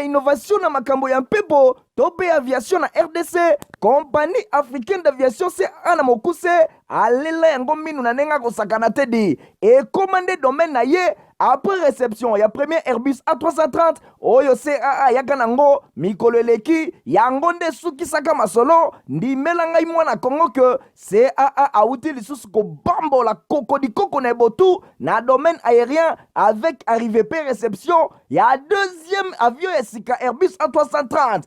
innovation na makambo ya mpepo tope aviation na RDC. Compagnie africaine d'aviation CAA na mokuse alela yango minu na nenga kosakana te di et commandé domaine na ye après réception ya premier Airbus A330 oyo CAA yaka nango mikolo eleki yango nde sukisaka masolo ndimela ngai mwana Kongo ke CAA auti lisusu kobambola koko na botu na domaine aérien avec arrivée pe réception ya deuxième avion ya sika Airbus A330.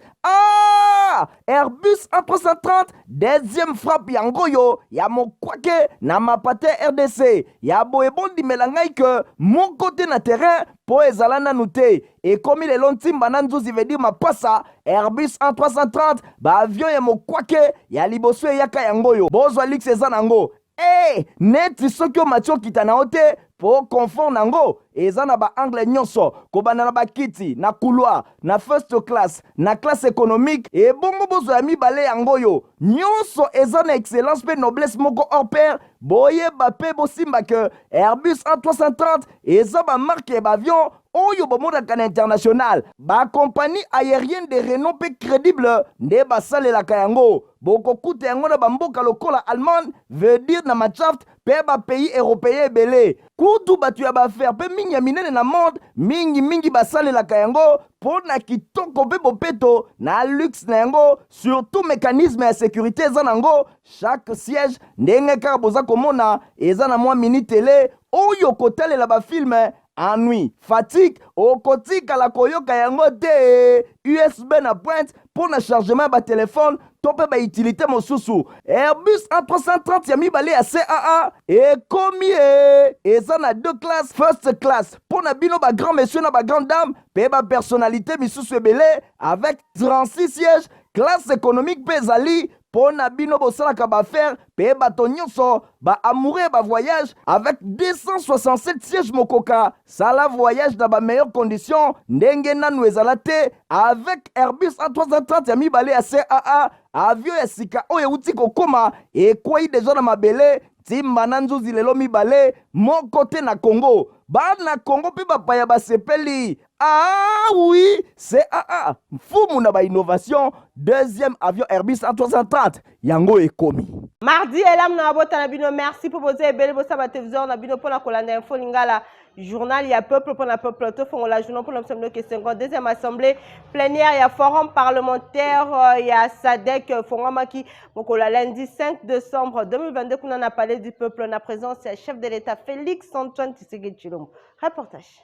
Airbus A330 deuxième frappe yango yo ya mokwake na mapate RDC ya boyebondi melangai ke mon côté na terrain po ezala nanu te ekomi lelo ntimba na nzuzi veut dire mapasa Airbus A330 ba avion ya mokwake ya liboso eyaka yango yo bozwa lix eza nango neti soki omatio kita na ote po confort nango eza na ba angle nyonso kobanda na bakiti na couloir na first class na classe économique et bongo bozo ya mibale yango yo nyonso eza na excellence pe noblesse moko hors pair boyeba pe bosimba ke Airbus A330 eza ba marque ba avion oyo bomodaka na international ba compagnie aérienne de renom pe crédible nde basalelaka yango bokokuta yango na bamboka lokola Allemagne veut dire na Machaft pe ba pays européen ebele kutu batu ya baaffaire pe mingi ya minene na monde mingi basalelaka yango po na kitoko pe bopeto na luxe na yango surtout mécanisme ya sécurité eza nango chaque siège ndenge kaka boza komona eza na mwa mini télé oyo kotalela bafilme ennui, fatigue, okotika la koyoka yango te USB na pointe pour na chargement ba téléphone tope ba utilité mosusu Airbus A330 ya mibale ya CAA ekomi eza na deux classes first class pour na bino ba grand monsieur na ba grande dame pe ba personnalité misusu ebele avec 36 sièges classe économique pe ezali po na bino bosalaka baaffaire pe bato nyonso ba amoureux ba voyage avec 267 sièges mokoka sala voyage dans ba meilleures conditions ndenge nanu ezala te avec Airbus A330 ya mibale ya CAA avion ya sika oyo euti kokoma ekwei deja na mabele timba na nzuzi lelo mibale moko te na Congo bana Congo pe bapaya basepeli oui CAA mfumu na ba innovation deuxième avion Airbus A330 yango ekomi mardi elam na bota na bino merci pour poser belle bossa ba télévision na bino pour la kolanda info lingala journal il y a peuple pour la peuple tout font la journée pour l'ensemble que 52e assemblée plénière il y a forum parlementaire il y a SADC forum qui mokola lundi 5 décembre 2022 qu'on en a parlé du peuple na présence il y a chef de l'État Félix Antoine Tshisekedi Tshilombo reportage.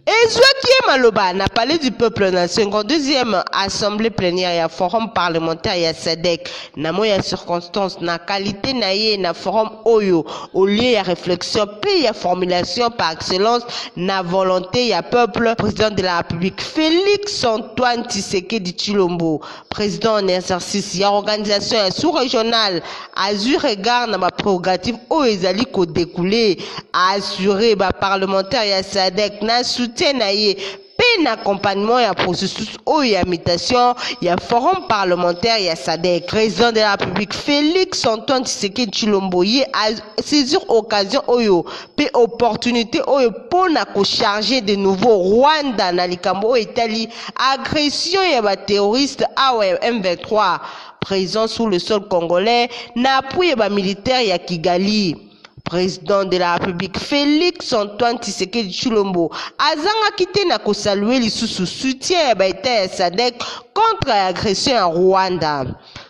Et qui Maloba n'a parlé du peuple dans la 52e assemblée plénière et forum parlementaire et SADC na moya circonstance na qualité na na forum oyo au lieu ya réflexion puis ya formulation par excellence na volonté ya peuple président de la République Félix Antoine Tshisekedi Tshilombo président en exercice ya organisation sous-régionale azur regard na ma prérogative o ezali ko découler assurer ba parlementaire ya SADC na soutien na ye pe accompagnement ya processus ou ya mutation ya forum parlementaire ya SADC président de la République Félix Antoine Tshisekedi Tshilombo ye a saisir occasion oyo pe opportunité oyo pona ko charger de nouveau Rwanda na likambo etali agression ya ba terroriste awa M23 présent sous le sol congolais na appui ba militaire ya Kigali. Président de la République Félix Antoine Tshisekedi Tshilombo azanga kite na ko saluer lisusu soutien ya ba état ya SADC contre l'agression en Rwanda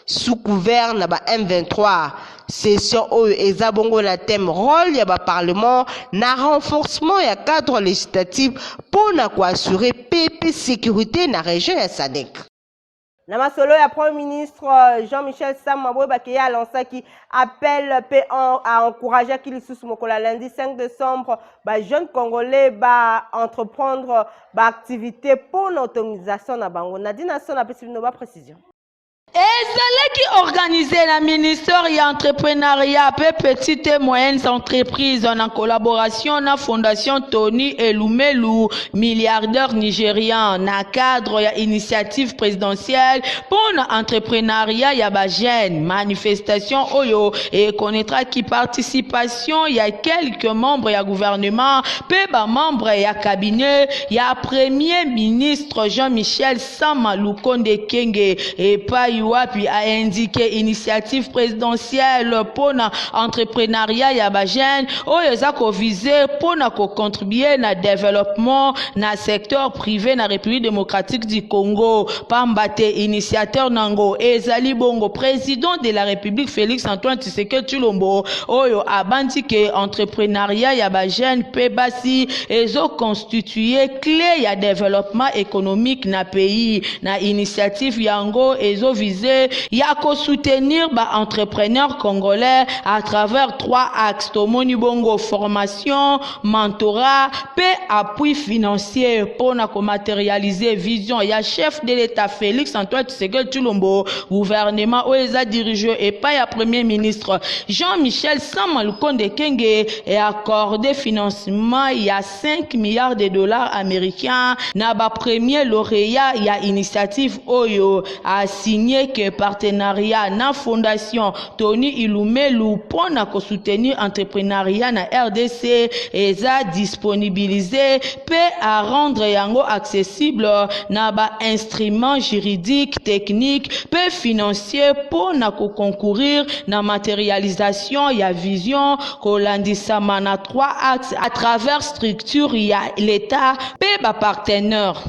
sous couvert na ba M23 session oyo ezabongo na thème rôle ya ba parlement na renforcement ya cadre législatif pour na ko assurer paix sécurité na région ya SADC. Na masolo ya Premier ministre Jean-Michel Samabwe qui a lancé qui appelle à encourager qui lisusu mokola lundi 5 décembre ba jeunes congolais ba entreprendre ba activité pour l'autonomisation na bango. Nadina son a pesé une précision. qui organisé la ministère et entrepreneuriat pe petites et moyennes entreprises en collaboration na fondation Tony Elumelu milliardaire nigérian na cadre ya initiative présidentielle pour l'entrepreneuriat ya ba jeune manifestation oyo et connaîtra qui participation ya quelques membres ya gouvernement pe ba membres ya cabinet ya premier ministre Jean-Michel Sama Lukonde Kenge et pas puis a indiqué initiative présidentielle pour l'entrepreneuriat ya ba jeune oyo za ko viser pour na ko contribuer na développement na secteur privé na République démocratique du Congo. Pambate initiateur nango ezali bongo président de la République Félix Antoine Tshisekedi Tshilombo oyo abandi ke entrepreneuriat ya ba jeune pe basi ezo constituer clé ya développement économique na pays na initiative yango ezo viser ya ko soutenir ba entrepreneurs congolais à travers 3 axes tomoni bongo formation mentorat pe appui financier pour na ko matérialiser vision ya chef de l'État Félix Antoine Tshisekedi Tshilombo gouvernement oeza dirigé et pas ya premier ministre Jean-Michel Sama Lukonde Kenge et accordé financement il y a 5 milliards de dollars américains na ba premier lauréat ya initiative oyo a signé que partenariat na fondation Tony Elumelu pour na ko soutenir entrepreneuriat na RDC eza disponibilisé pe à rendre yango accessible na ba instrument juridique technique pe financier pour na ko concourir na matérialisation ya vision ko landisama na 3 axes à travers structure ya l'État pe ba partenaire.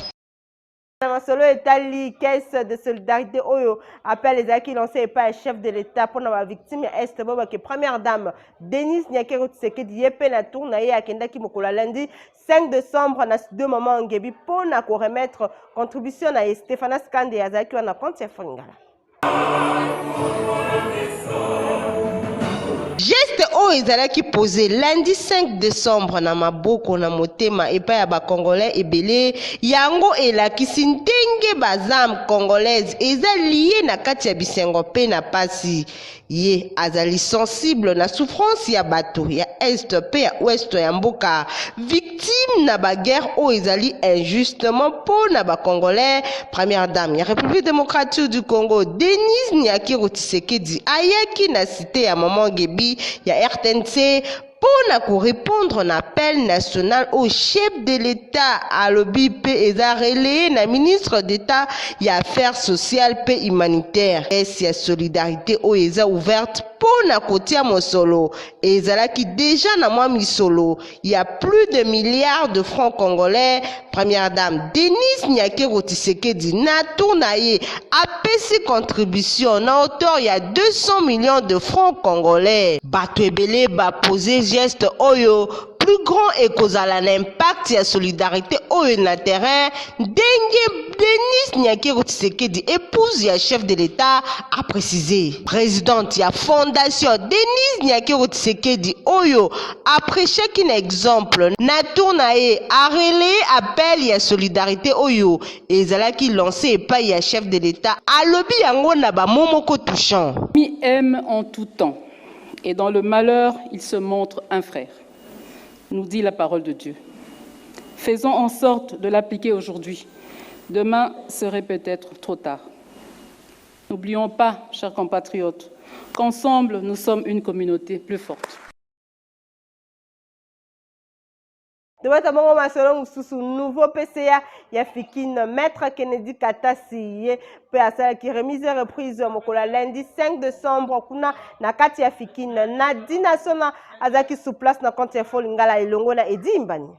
Masolo etali caisse de solidarité oyo appelle les acquis lancés par le chef de l'État pour la victime est boba que première dame Denise Nyakero Tshisekedi yepe na tour na ye akenda ki mokola lundi 5 décembre na 2 moments ngebi pour na ko remettre contribution na Stéphane Skande yazaki wana compte ya Fongala. Geste o ezalaki posé lundi 5 décembre na maboko na motema epai ya ba congolais ebele yango elakisi ndenge bazam congolaise eza lié na kati ya bisengo pe na pasi ye azali sensible na souffrance ya bato ya est pe ya ouest ya mboka victime na ba guerre o ezali injustement po na ba congolais. Première dame ya République démocratique du Congo Denise Nyakero Tshisekedi ayaki na cité ya Maman Ngebi ya RTNC pour répondre à l'appel national au chef de l'État à l'OBIP et relayé na ministre d'État y affaires sociales et humanitaires. Et si la solidarité au ESA ouverte pour na côté Mosolo et Zala qui déjà na moi misolo, il y a plus de milliards de francs congolais. Première dame Denise Nyakero Tshisekedi na tournaye a payé contribution na hauteur il y a 200 millions de francs congolais. Bato ebele ba poser geste oyo plus grand et causal l'impact et la solidarité oyo na terrain dengue Denise Nyakero Tshisekedi épouse ya chef de l'État a précisé. Présidente ya fondation Denise Nyakero Tshisekedi oyo après chaque exemple na tournaye a relayé appel ya solidarité oyo ezalaki lancé par ya chef de l'État a lobby yango na ba momoko touchant. L'ennemi aime en tout temps et dans le malheur il se montre un frère, nous dit la parole de Dieu. Faisons en sorte de l'appliquer aujourd'hui. Demain serait peut-être trop tard. N'oublions pas, chers compatriotes, qu'ensemble nous sommes une communauté plus forte. Debata bongo masolo mususu nouveau PCA ya fikine maître Kennedy Katasi ye pe asala ki remise reprise mokola lundi 5 décembre kuna na kati ya fikine na dinasona azaki sous place na compte ya Folingala elongo na Edimbani.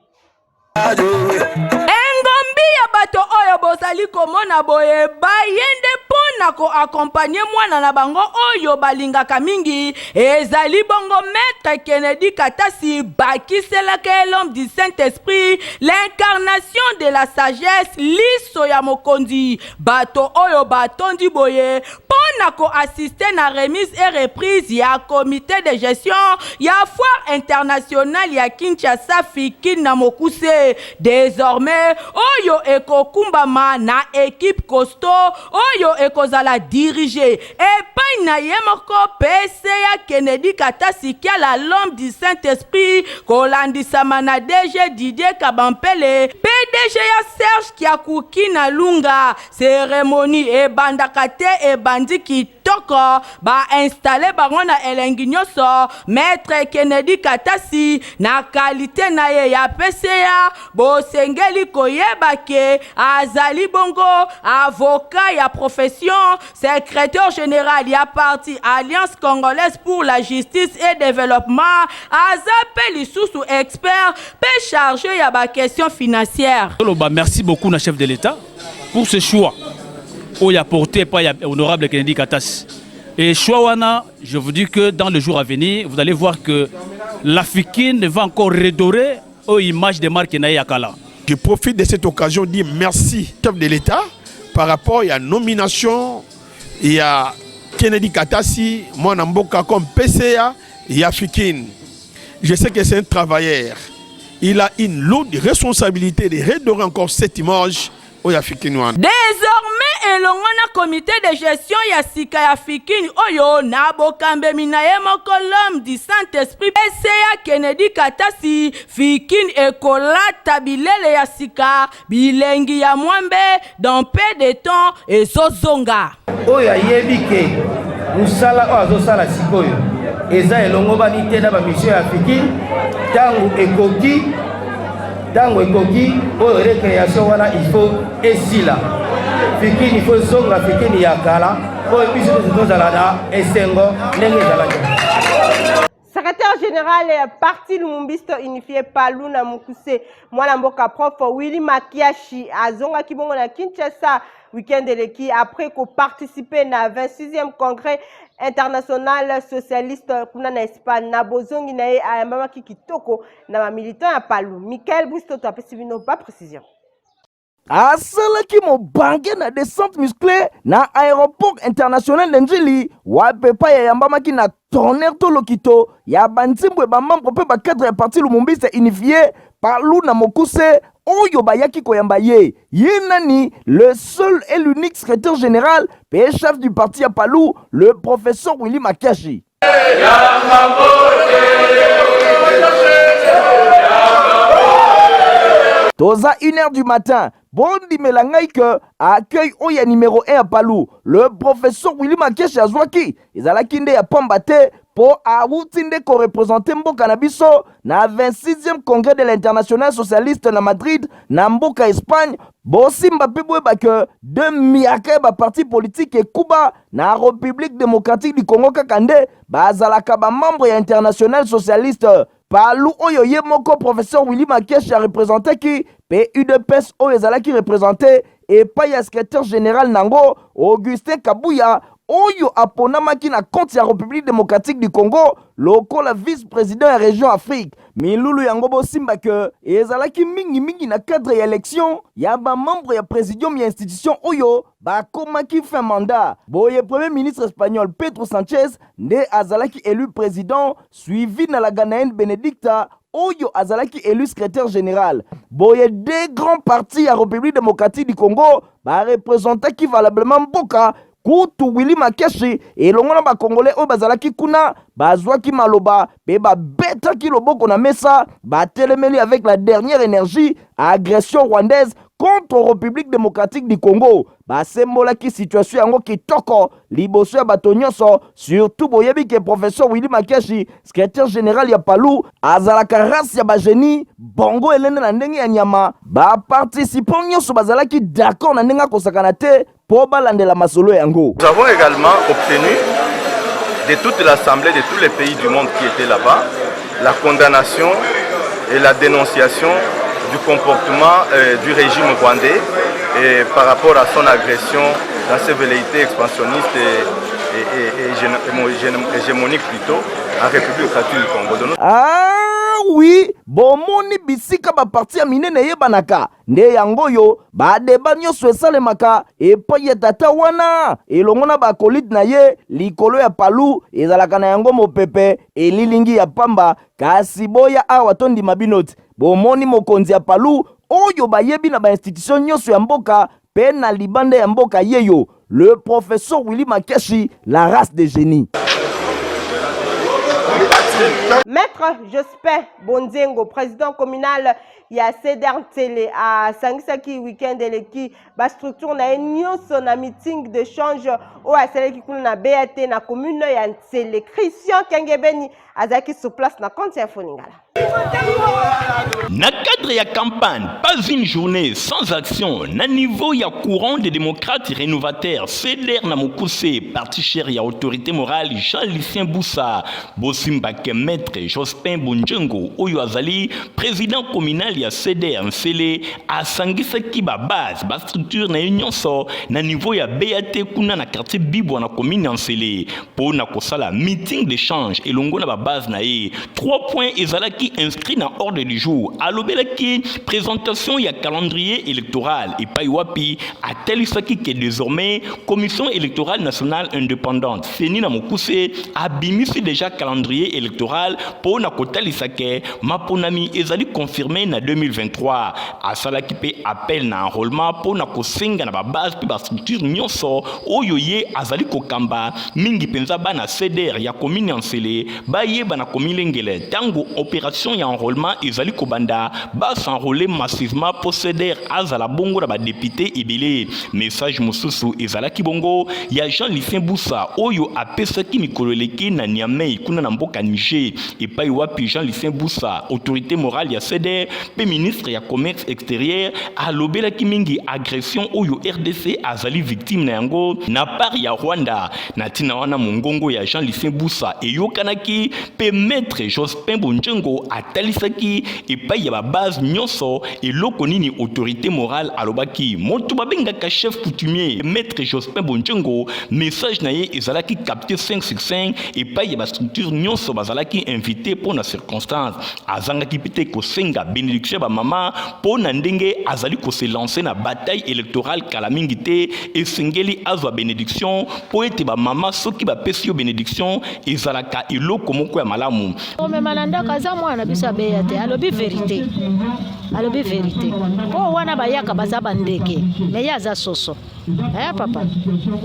Engombi ya bato oyo bozali komona boye bayende pona ko accompagner mwana na bango oyo balingaka mingi ezali bongo maître Kennedy Katasi bakiselaka l'homme du Saint-Esprit l'incarnation de la sagesse liso ya mokonzi bato oyo batondi boye pona ko assister na remise et reprise ya comité de gestion ya foire internationale ya Kinshasa fikine na Mokuse. Désormais, oyo eko kumbama na équipe costaud, oyo eko kozala dirigé epai na ye moko PCA Kennedy Katasi Kiala, l'homme du Saint-Esprit, kolandisama na DG Didier Kabampele, PDG ya Serge Kiakuki na Lunga. Cérémonie e bandakate e bandi kitoko ba installé bango na elengi nyonso Maître Kennedy Katasi na qualité na ye ya PCA bosengeli koyeba ke azali bongo avocat ya profession, secrétaire général ya parti Alliance Congolaise pour la Justice et Développement, azapeli sous expert pe chargé ya ba question financière. Merci beaucoup na chef de l'État pour ce choix où il a porté par honorable Kennedy Katasi. Et choix wana, je vous dis que dans le jour à venir, vous allez voir que l'Africaine va encore redorer aux images de Marc Yakala. Je profite de cette occasion de dire merci chef de l'État par rapport à la nomination. Il y a Kennedy Katasi, mon amboka comme PCA et Africaine. Je sais que c'est un travailleur. Il a une lourde responsabilité de redorer encore cette image aux Africains. Désormais, elongona comité de gestion ya sika ya Fikini oyo na bokambe minaye moko l'homme du Saint-Esprit PCA Kennedy Katasi Fikini ekolata bilele ya sika bilengi ya mwambe dans peu de temps et zozonga. Oyo yebike musala o azosala sikoyo eza elongo banite na ba mission ya Fikini tango ekoki oyo récréation wana il faut esila Fikini il faut zonga Fikini ya kala oyo biso tozala na esengo ndenge ezalaki. Secrétaire général parti Lumumbisto unifié Palu na Mukuse mwana mboka prof Willy Makiashi azonga kibongo na Kinshasa week-end eleki après ko participer na 26e congrès international socialiste kuna na Espagne na bozongi na ye ayambama kitoko na ba militant ya Palu. Michael Bristo tapesi bino pas précision. Asalaki mobange na descente musclée na aéroport international Njili wapepa ya yambamaki na tonnerre to lokito ya bantimbwe ba membre pe ba cadre ya parti Lumumbisto unifié Palu na Mokuse oyo bayaki koyamba ye nani le seul et l'unique secrétaire général et chef du parti à Palu, le professeur Willy Makiashi. Toza 1h du matin, Bondi Melangai que accueille Oya numéro 1 à Palu, le professeur Willy Makiashi Azwaki, Izalakinde ya Pambate pour Aoutinde ko représenter Mboka Nabiso na 26e congrès de l'international socialiste na Madrid, na Mboka Espagne. Bosimba pebwe que de miaka ba parti politique et Cuba na République démocratique du Congo kakande bazalaka ba membre ya international socialiste. Palu oyo ye moko professeur Willy Makiashi a représenté qui PUDPS oyo ezalaki représenté et pas ya secrétaire général nango Augustin Kabuya oyo aponamaki na compte ya République démocratique du Congo lokola vice-président ya région Afrique. Milulu yango bosimba que ezalaki mingi na cadre ya élection ya ba membre ya présidium ya institution oyo bakomaki fin mandat. Boye premier ministre espagnol Pedro Sanchez nde azalaki élu président suivi na la Ghanéenne Benedicta oyo azalaki élu secrétaire général. Boye deux grands partis à République démocratique du Congo ba représentaki valablement Mboka Kutu Willy Makiashi et longona ba Congolais o bazalaki kuna bazwaki maloba pe ba betaki loboko na mesa ba telemeli avec la dernière énergie agression rwandaise contre la République démocratique du Congo. Ba sembolaki situation yango kitoko liboso ya bato nyonso surtout boyebi ke professeur Willy Makiashi secrétaire général ya Palu azalaka race ya ba génie bongo elende na ndenge ya nyama ba participants nyonso bazalaki d'accord na ndenge kosakana te pour balandela masolo yango. Nous avons également obtenu de toute l'assemblée de tous les pays du monde qui étaient là-bas la condamnation et la dénonciation du comportement du régime rwandais et par rapport à son agression dans ses velléités expansionnistes et hégémoniques plutôt en République démocratique du Congo. Ah oui, bomoni bisika ba parti ya minene yebanaka nde yango yo ba deba nyonso esalemaka epai ya tata wana elongona ba kolite na ye likolo ya Palu ezalaka na yango mopepe elilingi ya pamba kasi boya awa tondi mabinoti bomoni mokonzi ya Palu oyo bayebi na ba institution nyonso ya mboka pe na libanda ya mboka yeyo. Le professeur Willy Makeshi, la race des génies. Maître Jospin Bonzengo, président communal ya Ceder Télé à Sangisaki week-end eleki ba structure na nyonso na meeting d'échange au asaleki kuna na BAT na commune ya Télé. Christian Kengebeni azaki sur place na compte ya Foningala. Na cadre ya campagne, pas une journée sans action. Na niveau ya courant des démocrates rénovateurs, Ceder na Mokuse, parti cher ya autorité morale Jean-Lucien Boussa, Bosimbake maître Jospin Bonzengo, Oyo Azali, président communal ya Ceder Nsele, a Sangisaki ba base, ba structure na union so, na niveau ya BAT kuna na quartier Bibo na commune Nsele, pour na kosala meeting d'échange et longo na ba base na ye. 3 points ezalaki inscrit dans ordre du jour. Alobelaki présentation ya calendrier électoral et paiwapi a telisaki que désormais commission électorale nationale indépendante Seni na Mokuse a bimisi déjà calendrier électoral pour na kotalisake maponami ezali confirmé na 2023 a salaki pe appel na enrôlement pour na kosenga na ba base pe ba structure nyonso oyo ye azali kokamba mingi penza bana Ceder ya commune Nsele ba yeba na commune Ngele tango opération ya enrôlement ezali kobanda ba s'enrôler massivement pour Ceder azala bongo na ba député ebele. Message mususu ezala kibongo ya Jean-Lucien Boussa oyo apesaki mikolo leki na Niamey kuna na mboka Niger et pa wapi Jean-Lucien Boussa autorité morale ya Ceder pe ministre ya commerce extérieur alobelaki mingi agression oyo RDC azali victime na yango na part ya Rwanda na tina wana mongongo ya Jean-Lucien Boussa eyokanaki pe maître Jospin Bonzengo atalisaki epai ya ba base nyonso eloko nini autorité morale alobaki moto babengaka chef coutumier maître Jospin Bonzengo message na ye ezalaki capté 5 sur 5 epai ya ba structure nyonso bazalaki invité pour na circonstance azangaki pite kosenga bénédiction ba mama pour na ndenge azali ko se lancer na bataille électorale kala mingi te esengeli azwa bénédiction po ete ba mama soki ba pesi yo bénédiction ezalaka eloko moko ya malamu. Omemalanda kaza mwana bisa beya te alobi vérité po wana bayaka baza bandeke me yaza soso papa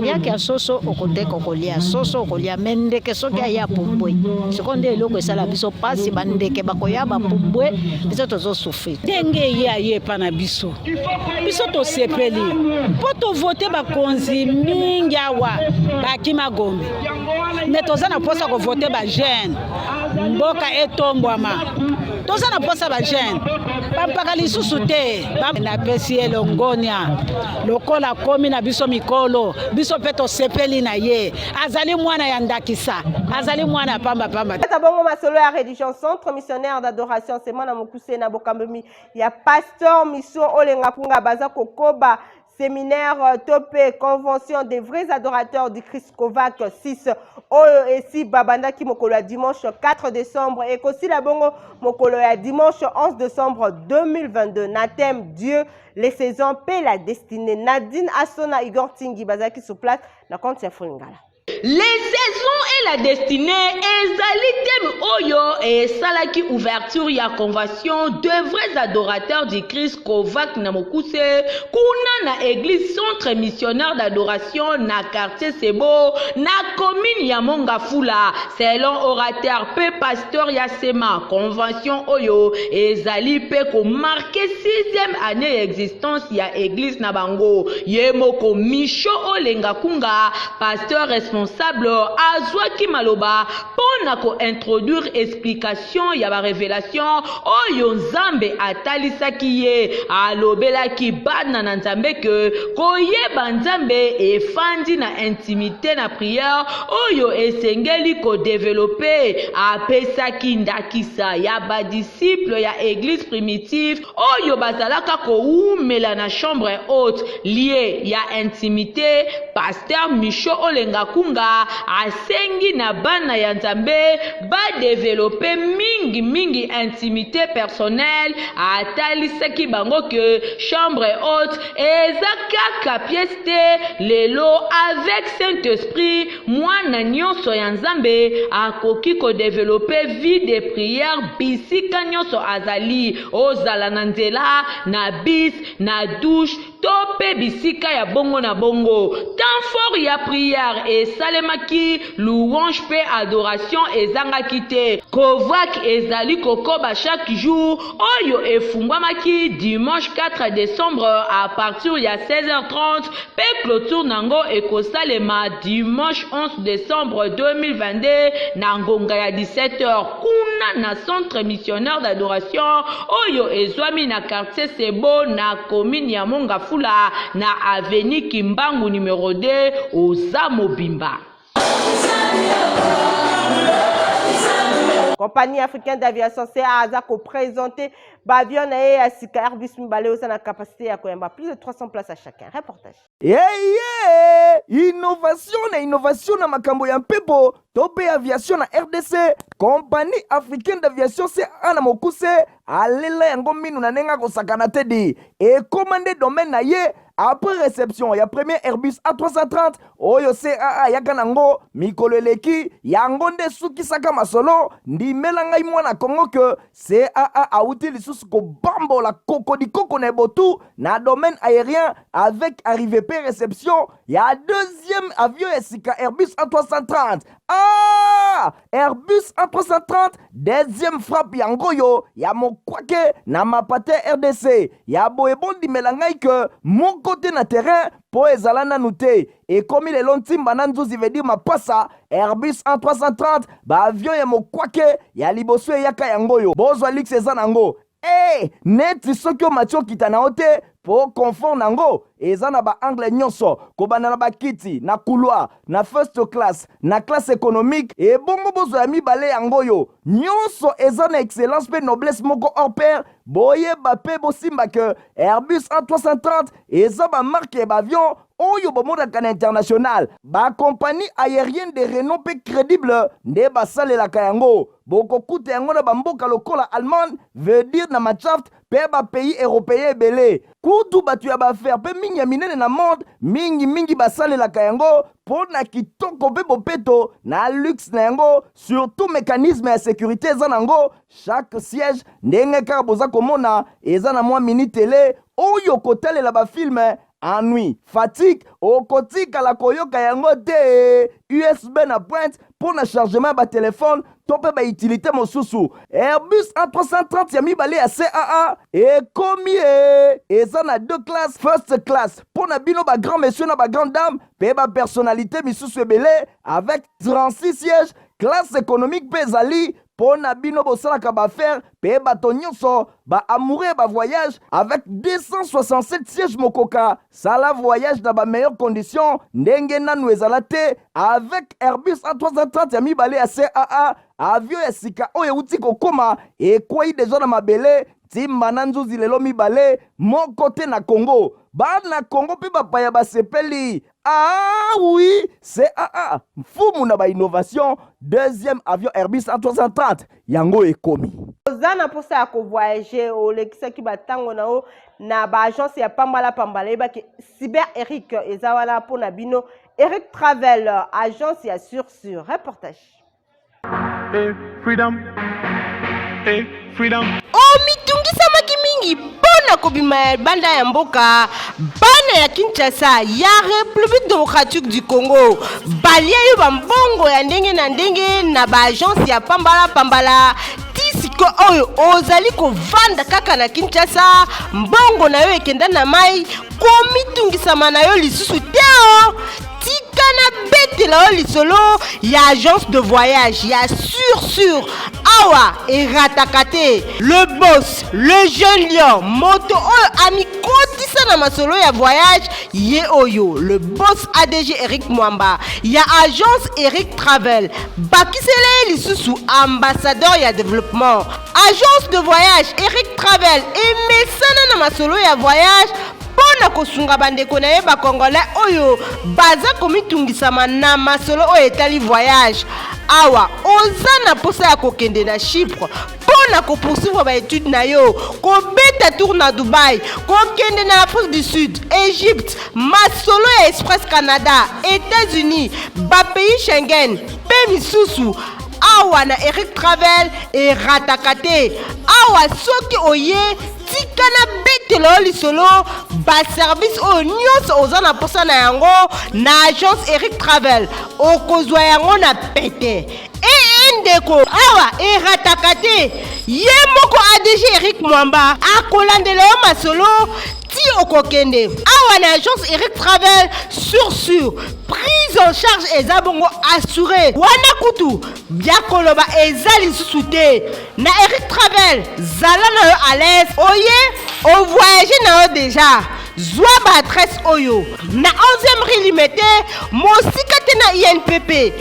yake ya soso okoteka okolia soso okolia mendeke soki aya pumbwe sekonde eloko esala biso pasi bandeke bakoya bapumbwe biso tozosufri ndenge ye pana biso tosepeli po tovote bakonzi mingi awa bakima Gombe me toza na posa kovote bajeune mboka etombwama toza na posa bajeune bampaka lisusu te na pesi elongonia lokola komi na biso mikolo biso pe tosepeli na ye azali mwana ya ndakisa azali mwana pamba bongo masolo ya religion centre missionnaire d'adoration sema na Mokuse na Bokambemi ya pasteur mission olenga punga baza kokoba séminaire topé convention des vrais adorateurs du Christ Kovac 6 oyo esi babanda ki mokolo ya dimanche 4 décembre et kosi la bongo mokolo ya dimanche 11 décembre 2022 na thème Dieu les saisons paix la destinée. Nadine Asona Igor Tingi bazaki sur place na compte ya Foningala. Les saisons et la destinée ezali thème oyo et salaki ouverture ya convention de vrais adorateurs du Christ Kovac na Mokuse kuna na église centre missionnaire d'adoration na quartier Sebo na commune ya Mongafula selon orateur pe pasteur ya Sema convention oyo ezali pe ko marquer 6e année existence ya église na bango yemoko Micho Olenga Kunga pasteur responsable azwaki maloba pona ko introduire explication ya ba révélation oyo Nzambe atalisaki ye alobelaki bana na Nzambe ke koyeba Nzambe efandi na intimité na prière oyo esengeli ko développer apesaki ndakisa ya ba disciple ya église primitive oyo bazalaka ko umela na chambre haute lié ya intimité pasteur Micho Olenga Kunga asengi na bana ya Nzambe Nzambe ba développer mingi intimité personnelle atalisaki bango que chambre haute eza kaka pièce te lelo avec Saint-Esprit mwana nyonso ya Nzambe akoki ko développer vie de prière bisika nyonso azali ozala na nzela na bis na douche tope bisika ya bongo na bongo temps fort ya prière et salemaki louange pe adoration ezangaki te kovak ezali kokoba chaque jour oyo efungwamaki dimanche 4 décembre à partir ya 16h30 pe clôture nango ekosalema dimanche 11 décembre 2022 na ngonga ya 17h kuna na centre missionnaire d'adoration oyo ezwami na quartier Sebo na commune ya Mongafula na avenue Kimbangu numéro 2 oza mobimba. Compagnie africaine d'aviation CAASA ko présenter Bavion et Asika Airbus Mbale au na capacité à Koyamba plus de 300 places à chacun. Reportage. Innovation na makambo ya mpepo tope aviation na RDC compagnie africaine d'aviation CAASA na mokuse alela yango minu na nenga kosakana tedi et commandé domaine na ye après réception ya premier Airbus A330 oyo CAA yaka nango mikolo eleki yango nde sukisaka masolo ndimela ngai mwana Kongo que CAA auti lisusu ko bambola kokodi koko na botu na domaine aérien avec arrivée pe réception ya deuxième avion esika Airbus A330 Airbus A330 deuxième frappe yango yo ya mokwake na mapate RDC ya boyebondi melangai que mon côté na terrain po ezala nanu te et comme il est lontimba na nzuzi veut dire mapasa Airbus A330 ba avion ya mokwake ya liboso yaka yango yo bozwa lix eza nango neti soki omatio kita na ote po confort nango eza na ba angle nyonso kobana na bakiti na couloir na first class na classe économique et bongo bozo ya mibale yango yo nyonso eza na excellence pe noblesse moko hors pair boyeba pe bosimba que Airbus A330 eza ba marque ba avion oyo bomodaka na international ba compagnie aérienne de renom pe crédible nde basalelaka yango bokokuta yango na bamboka lokola Allemagne veut dire na Machaft pe ba pays européen ebele kutu batu ya baaffaire pe mingi ya minene na monde mingi basalelaka yango po na kitoko pe bopeto na luxe na yango surtout mécanisme ya sécurité eza nango chaque siège ndenge kaka boza komona eza na mwa mini télé oyo kotalela bafilme ennui, fatigue, okotika koyoka yango te USB na pointe pour le chargement ba téléphone tope ba utilité mosusu Airbus A330 ya mibale ya CAA et combien eza na deux classes first class pour na bino ba grand monsieur na ba grande dame pe ba personnalité misusu ebele avec 36 sièges classe économique pe ezali pour na bino bosalaka ba faire pe bato nyonso ba amoureux ba voyage avec 267 sièges mokoka sala voyage dans ba meilleures conditions ndenge nanu ezala te avec Airbus A330 ya mibale ya CAA avion ya sika oyo uti kokoma ekwei deja na mabele timba na nzuzi lelo mibale moko te na Congo bana Congo pe bapaya basepeli oui CAA mfumu na ba innovation deuxième avion Airbus A330 yango ekomi ozana posa ya ko voyager olekisaki batango na o na ba agence ya pambala ba ki Cyber Eric ezawala po na bino Eric Travel agence ya sur reportage freedom mitungisa maki mingi pona kobima banda ya mboka bana ya Kinshasa ya République démocratique du Congo balia yo bambongo ya ndenge na ndenge na ba agence ya pambala tisiko oyo ozali kovanda kaka na Kinshasa mbongo na yo ekenda na mai komitungisa mana yo lisusu teo tikana betela yo lisolo ya agence de voyage ya sur awa eratakate le boss le jeune lion moto oyo amikotisa na masolo ya voyage ye oyo le boss ADG Eric Mwamba ya agence Eric Travel bakisele lisusu ambassadeur ya développement agence de voyage Eric Travel emesana na masolo ya voyage pona kosunga bandeko na ye bakongolais oyo baza komitungisama na masolo oyo etali voyage awa oza na posa ya kokende na Chypre pona ko poursuivre ba étude na yo ko beta tour na Dubai kokende na Afrique du Sud, Égypte, masolo ya Express Canada, États-Unis, ba pays Schengen, pe misusu awa na Eric Travel et ratakate awa soki oye tika na betelo lisolo ba service o nyonso oza na posa na yango na agence Eric Travel okozwa yango na pete ndeko awa eratakate ye moko ADG Eric Mwamba akolandela yo masolo ti okokende awa na agence Eric Travel sur prise en charge eza bongo assuré wana kutu biakoloba eza lisusu te na Eric Travel zala na yo à l'aise oye o voyage na yo déjà zwa ba adresse oyo na 11e rue Limete mosika te na INPP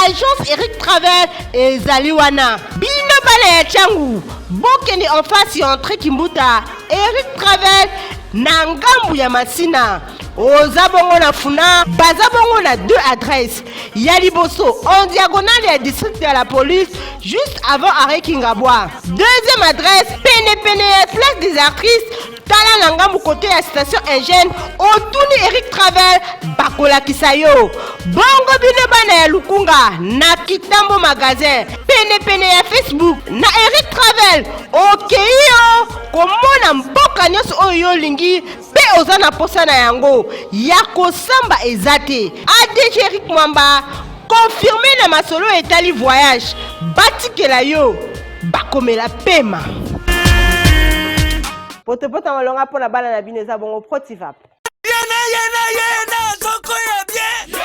agence Eric Travel ezali wana bino bana ya changu bokende en face ya entrée Kimbuta Eric Travel na ngambu ya Masina oza bongo na funa baza bongo na 2 adresses ya liboso en diagonale ya district de la police juste avant arrêt Kingabwa. Deuxième adresse pene ya place des actrices tala na ngambu côté ya station Engine otuni Eric Travel bakolakisa yo bongo bino bana ya Lukunga na Kitambo magasin pene ya Facebook na Eric Travel okeyo komona mboka nyonso oyo lingi pe oza na posa na yango ya kosamba ezate ADG Eric Mwamba confirmé na masolo etali voyage batikela yo bakomela pema Poto malonga pona bala na bino eza bongo Protivap. Yena zoko ya bien.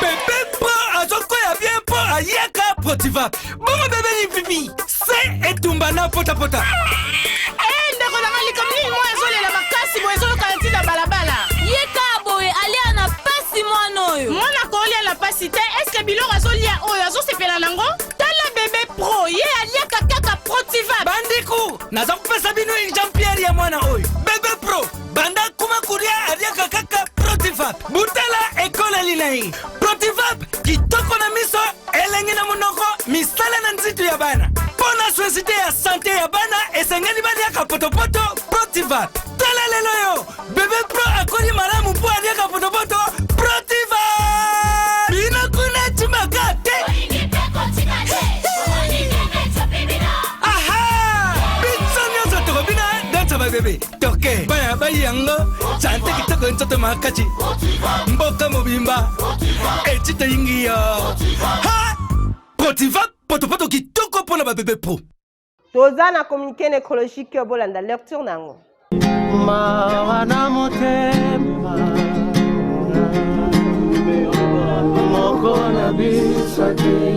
Bébé pro azoko ya bien po ayeka Protivap. Bongo bébé ni pipi. C'est etumbana pota. Ndeko na mali comme ni moi ezole la makasi bo ezolo kanti na balabala. Yeka boye alia na pasi mwana oyo. Mwana ko alia la pasi te est-ce que biloko azolia oyo azosepela nango? Tala bébé pro ye alia kaka Protivap. Bandiku naza kupesa bino Jean-Pierre ya mwana oyo. Bébé pro banda kuma kuria alia kaka Protivap. Butala ekole linai. Protivap kitoko na miso elengi na monoko misala na nzitu ya bana. Pona société ya santé ya bana esengeli balia ka potopoto Protivap. Tala lelo yo bébé pro akoli malamu po alia ka potopoto Protivap. Bina kuna chimagate. Bébé, toke, baya bayango, chante kitoko nchoto makachi, mboka mobimba, echite ingiyo. Ha! Protivap, poto kitoko pona ba bébé pro. Toza na communiqué nécrologique bolanda lecture nango. Mawana motema, moko na bisake.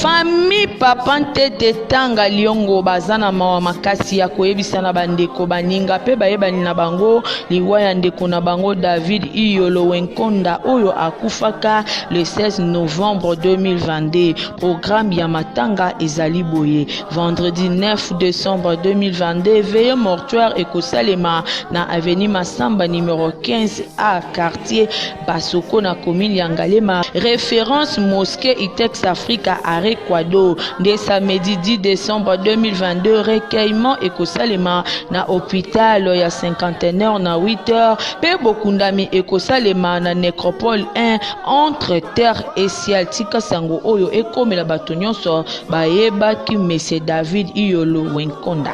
Famille papa ntete tanga liongo bazana mawa makasi ya koyebisa na bandeko baninga pe bayebani na bango liwa ya ndeko na bango David Iyolo Wenkonda oyo akufaka le 16 novembre 2022. Programme ya matanga ezali boye vendredi 9 décembre 2022 veille mortuaire ekosalema na avenue Masamba numéro 15 à quartier Basoko na commune ya Ngalema. Référence mosquée Itex Africa à Kwado de samedi 10 décembre 2022 recueillement ekosalema na hôpital ya cinquantenaire na 8h pe bokundami ekosalema na nécropole 1 entre terre et ciel tika sango oyo ekomela bato nyonso bayebaki Monsieur David Iyolo Wenkonda.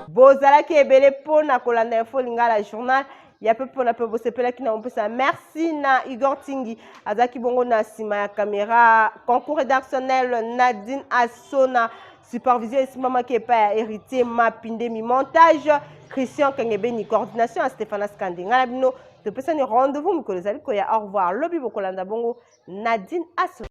Bozalaki ebele pona kolanda info lingala journal ya pe pona pe bosepela ki na mpesa merci na Igor Tingi azaki bongo na sima ya caméra concours rédactionnel Nadine Asona supervision esimama ki epa ya héritier Mapindemi montage Christian Kangebeni coordination à Stéphane Skandi ngala bino te pesa ni rendez-vous mikolo zali ko ya au revoir lobi bokolanda bongo Nadine Asona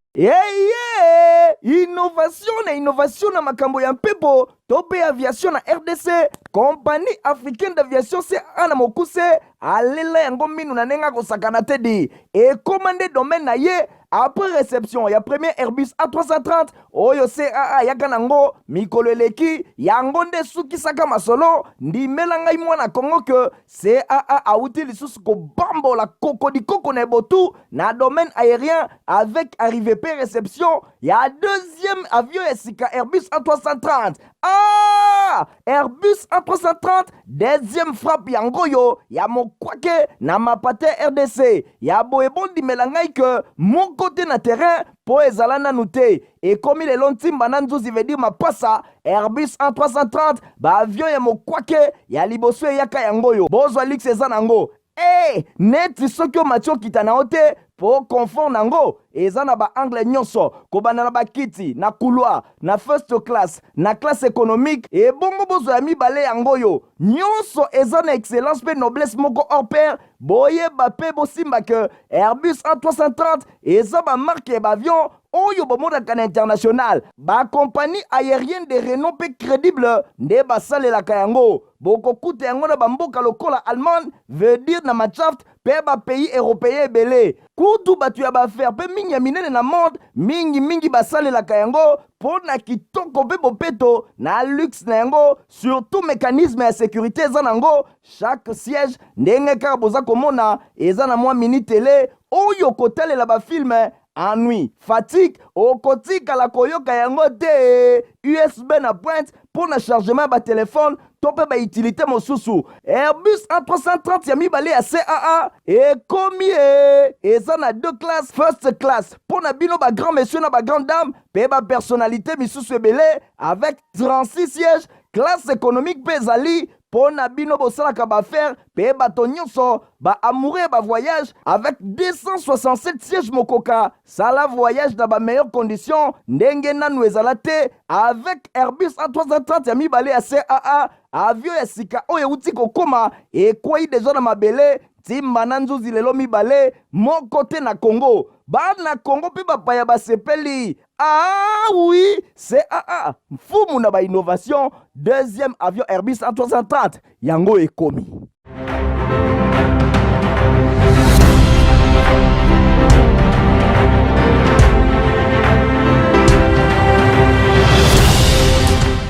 innovation na makambo ya mpepo tope aviation na RDC compagnie africaine d'aviation CAA na mokuse alela yango minu na nenga kosakana te di ekomande domaine na ye après réception ya premier Airbus A330 oyo CAA yaka nango mikolo eleki yango nde sukisaka masolo ndimela ngai mwana Kongo ke CAA auti lisusu kobambola kokodikoko na ebotu na domaine aérien avec arrivée pe réception ya deuxième avion esika Airbus A330. Airbus A330 deuxième frappe yango yo ya mokwake na mapate RDC ya boyebondi melangai ke mon côté na terrain po ezala nanu te ekomi lelo ntimba na nzuzi veut dire mapasa Airbus A330 ba avion ya mokwake ya liboso eyaka yango yo bozwa lix eza nango neti soki omati okita na yo te po confort nango eza na baangle nyonso kobanda na bakiti na couloir na first class na classe économique ebongo bozwa ya mibale yango yo nyonso eza na excellence pe noblesse moko hors pair boyeba pe bosimba ke Airbus A330 eza bamarke ya baavion oyo bomondaka na international bacompagnie aérienne de renom pe crédible nde basalelaka yango bokokuta yango na bamboka lokola Allemagne veut dire na machaft pe bapays européen ebele kutu bato ya baaffaire pe mingi ya minene na monde mingi basalelaka yango mpo na kitoko pe bopeto na luxe na yango surtout mécanisme ya sécurité eza nango chaque siège ndenge kaka boza komona eza na mwa mini télé oyo kotalela bafilme ennui fatigue okotikala koyoka yango te USB na pointe pour na chargement ba téléphone tope ba utilité mosusu Airbus A330 ya mibale ya CAA ekomi eza na deux classes first class pour na bino ba grand monsieur na ba grande dame pe ba personnalité misusu ebele avec 36 sièges classe économique pe ezali po na bino bosalaka baaffaire pe bato nyonso baamoureux ba voyage avec 267 sièges mokoka sala voyage na ba meilleures conditions ndenge nanu ezala te avec Airbus A330 ya mibale ya CAA avion ya sika oyo euti kokoma ekwei deja na mabele ntimba na nzuzi lelo mibale moko te na Congo bana Congo mpe bapaya basepeli oui CAA mfumu na ba innovation deuxième avion Airbus A330 yango ekomi